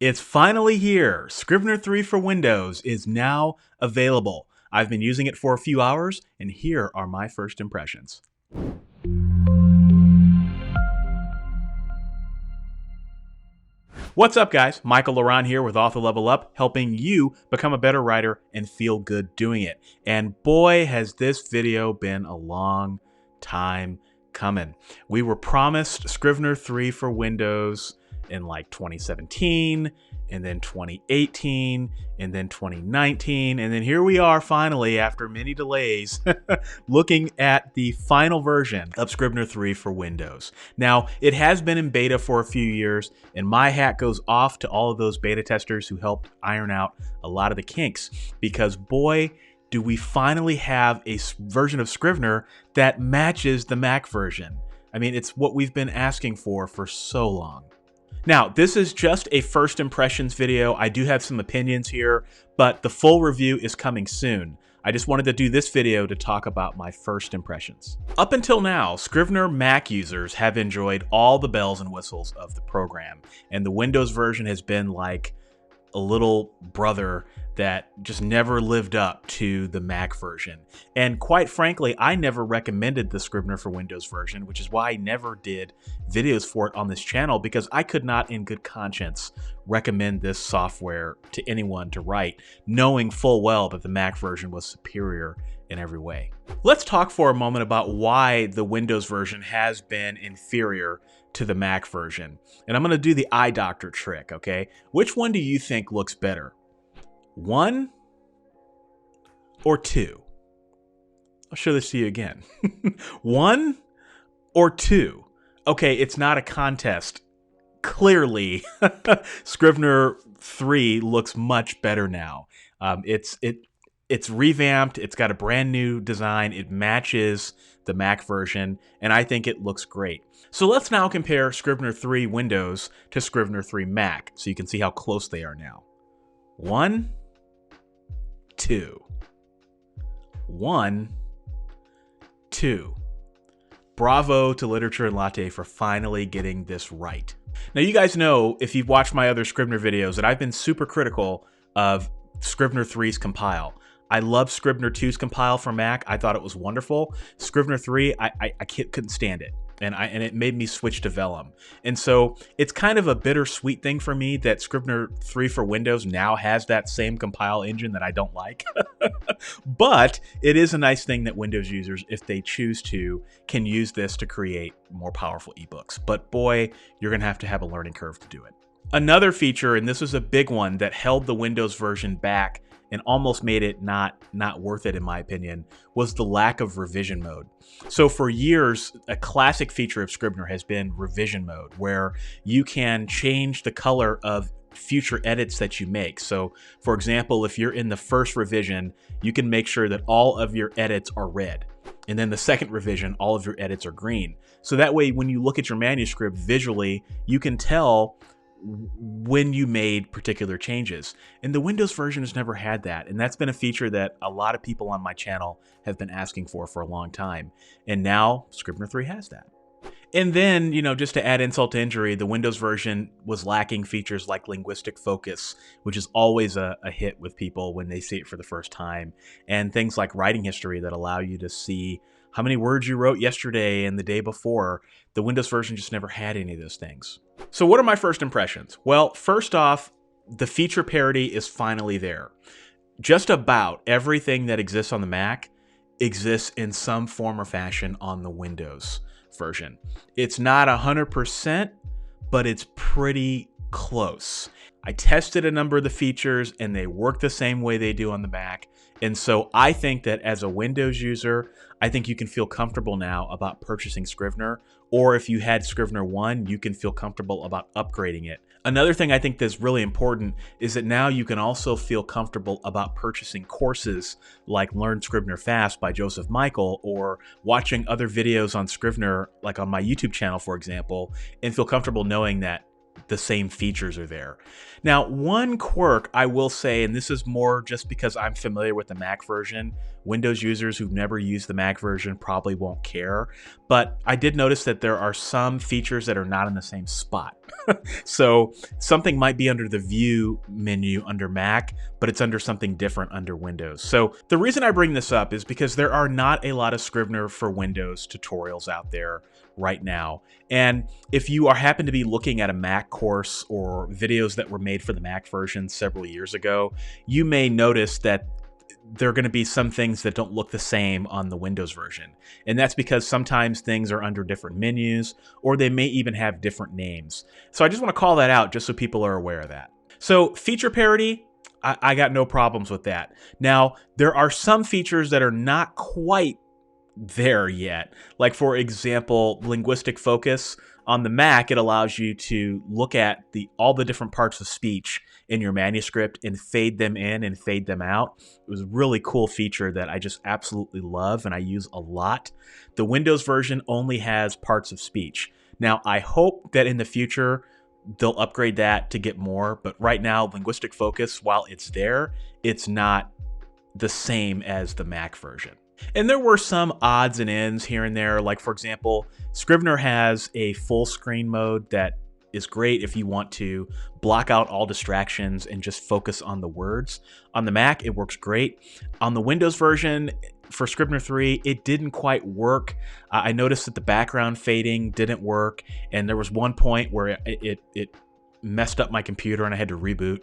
It's finally here. Scrivener 3 for Windows is now available. I've been using it for a few hours, and here are my first impressions. What's up, guys? Michael Laurent here with Author Level Up, helping you become a better writer and feel good doing it. And boy, has this video been a long time coming. We were promised Scrivener 3 for Windows in like 2017, and then 2018, and then 2019, and then here we are finally, after many delays, looking at the final version of Scrivener 3 for Windows. Now, it has been in beta for a few years, and my hat goes off to all of those beta testers who helped iron out a lot of the kinks, because boy, do we finally have a version of Scrivener that matches the Mac version. I mean, it's what we've been asking for so long. Now, this is just a first impressions video. I do have some opinions here, but the full review is coming soon. I just wanted to do this video to talk about my first impressions. Up until now, Scrivener Mac users have enjoyed all the bells and whistles of the program, and the Windows version has been like a little brother that just never lived up to the Mac version. And quite frankly, I never recommended the Scrivener for Windows version, which is why I never did videos for it on this channel, because I could not in good conscience recommend this software to anyone to write, knowing full well that the Mac version was superior in every way. Let's talk for a moment about why the Windows version has been inferior to the Mac version. And I'm going to do the eye doctor trick, okay? Which one do you think looks better? 1 or 2? I'll show this to you again. 1 or 2? Okay, it's not a contest. Clearly, Scrivener 3 looks much better now. It's revamped, it's got a brand new design, it matches the Mac version, and I think it looks great. So let's now compare Scrivener 3 Windows to Scrivener 3 Mac, so you can see how close they are now. 1, 2. 1, 2. Bravo to Literature and Latte for finally getting this right. Now, you guys know, if you've watched my other Scrivener videos, that I've been super critical of Scrivener 3's compile. I love Scrivener 2's compile for Mac. I thought it was wonderful. Scrivener 3, I couldn't stand it. And it made me switch to Vellum. And so it's kind of a bittersweet thing for me that Scrivener 3 for Windows now has that same compile engine that I don't like. But it is a nice thing that Windows users, if they choose to, can use this to create more powerful ebooks. But boy, you're going to have a learning curve to do it. Another feature, and this was a big one that held the Windows version back and almost made it not worth it, in my opinion, was the lack of revision mode. So for years, a classic feature of Scrivener has been revision mode, where you can change the color of future edits that you make. So for example, if you're in the first revision, you can make sure that all of your edits are red. And then the second revision, all of your edits are green. So that way, when you look at your manuscript visually, you can tell when you made particular changes. And the Windows version has never had that. And that's been a feature that a lot of people on my channel have been asking for a long time. And now Scrivener 3 has that. And then, you know, just to add insult to injury, the Windows version was lacking features like Linguistic Focus, which is always a hit with people when they see it for the first time. And things like writing history that allow you to see how many words you wrote yesterday and the day before. The Windows version just never had any of those things. So what are my first impressions? Well, first off, the feature parity is finally there. Just about everything that exists on the Mac exists in some form or fashion on the Windows version. It's not 100%, but it's pretty close. I tested a number of the features and they work the same way they do on the Mac. And so I think that as a Windows user, I think you can feel comfortable now about purchasing Scrivener, or if you had Scrivener 1, you can feel comfortable about upgrading it. Another thing I think that's really important is that now you can also feel comfortable about purchasing courses like Learn Scrivener Fast by Joseph Michael, or watching other videos on Scrivener, like on my YouTube channel, for example, and feel comfortable knowing that the same features are there. Now, one quirk I will say, and this is more just because I'm familiar with the Mac version, Windows users who've never used the Mac version probably won't care, but I did notice that there are some features that are not in the same spot. So something might be under the View menu under Mac, but it's under something different under Windows. So the reason I bring this up is because there are not a lot of Scrivener for Windows tutorials out there right now. And if you happen to be looking at a Mac course or videos that were made for the Mac version several years ago, you may notice that there are going to be some things that don't look the same on the Windows version. And that's because sometimes things are under different menus, or they may even have different names. So I just want to call that out just so people are aware of that. So feature parity, I got no problems with that. Now, there are some features that are not quite there yet. Like, for example, Linguistic Focus. On the Mac, it allows you to look at all the different parts of speech in your manuscript and fade them in and fade them out. It was a really cool feature that I just absolutely love and I use a lot. The Windows version only has parts of speech. Now, I hope that in the future they'll upgrade that to get more, but right now, Linguistic Focus, while it's there, it's not the same as the Mac version. And there were some odds and ends here and there. Like, for example, Scrivener has a full screen mode that is great if you want to block out all distractions and just focus on the words. On the Mac, it works great. On the Windows version, for Scrivener 3, it didn't quite work. I noticed that the background fading didn't work, and there was one point where it messed up my computer and I had to reboot.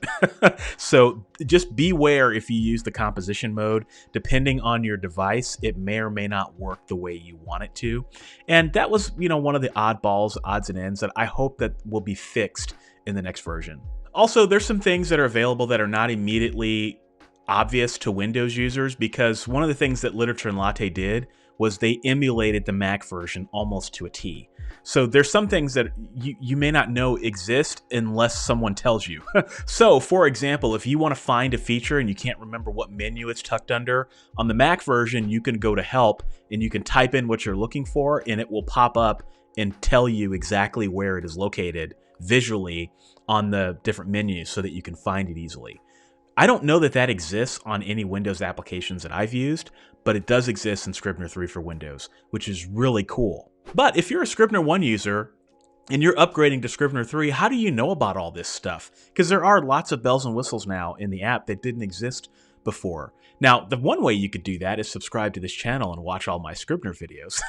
So just beware if you use the composition mode. Depending on your device, it may or may not work the way you want it to. And that was, one of the oddballs, odds and ends that I hope that will be fixed in the next version. Also, there's some things that are available that are not immediately obvious to Windows users, because one of the things that Literature and Latte did was they emulated the Mac version almost to a T. So there's some things that you may not know exist unless someone tells you. So, for example, if you want to find a feature and you can't remember what menu it's tucked under, on the Mac version, you can go to Help and you can type in what you're looking for and it will pop up and tell you exactly where it is located visually on the different menus so that you can find it easily. I don't know that that exists on any Windows applications that I've used, but it does exist in Scrivener 3 for Windows, which is really cool. But if you're a Scrivener 1 user and you're upgrading to Scrivener 3, how do you know about all this stuff? Because there are lots of bells and whistles now in the app that didn't exist before. Now, the one way you could do that is subscribe to this channel and watch all my Scrivener videos.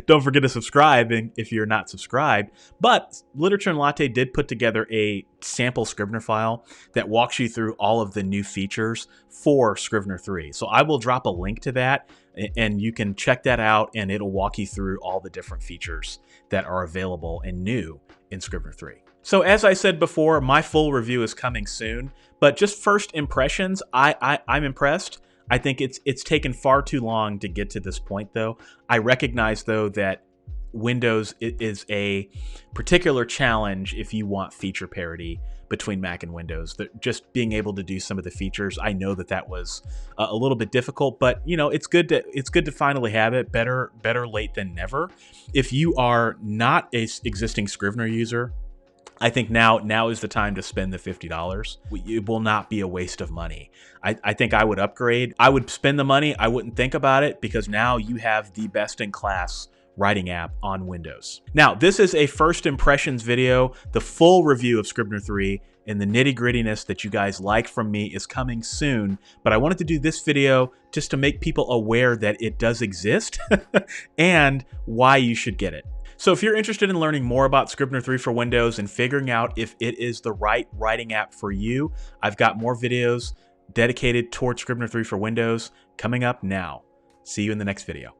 Don't forget to subscribe if you're not subscribed. But Literature and Latte did put together a sample Scrivener file that walks you through all of the new features for Scrivener 3. So I will drop a link to that, and you can check that out, and it'll walk you through all the different features that are available and new in Scrivener 3. So as I said before, my full review is coming soon, but just first impressions, I'm impressed. I think it's taken far too long to get to this point, though. I recognize, though, that Windows is a particular challenge if you want feature parity between Mac and Windows. Just being able to do some of the features, I know that was a little bit difficult, but it's good to finally have it. Better late than never. If you are not a existing Scrivener user, I think now is the time to spend the $50. It will not be a waste of money. I think I would upgrade. I would spend the money. I wouldn't think about it, because now you have the best-in-class writing app on Windows. Now, this is a first impressions video. The full review of Scrivener 3 and the nitty-grittiness that you guys like from me is coming soon, but I wanted to do this video just to make people aware that it does exist and why you should get it. So if you're interested in learning more about Scrivener 3 for Windows and figuring out if it is the right writing app for you, I've got more videos dedicated towards Scrivener 3 for Windows coming up now. See you in the next video.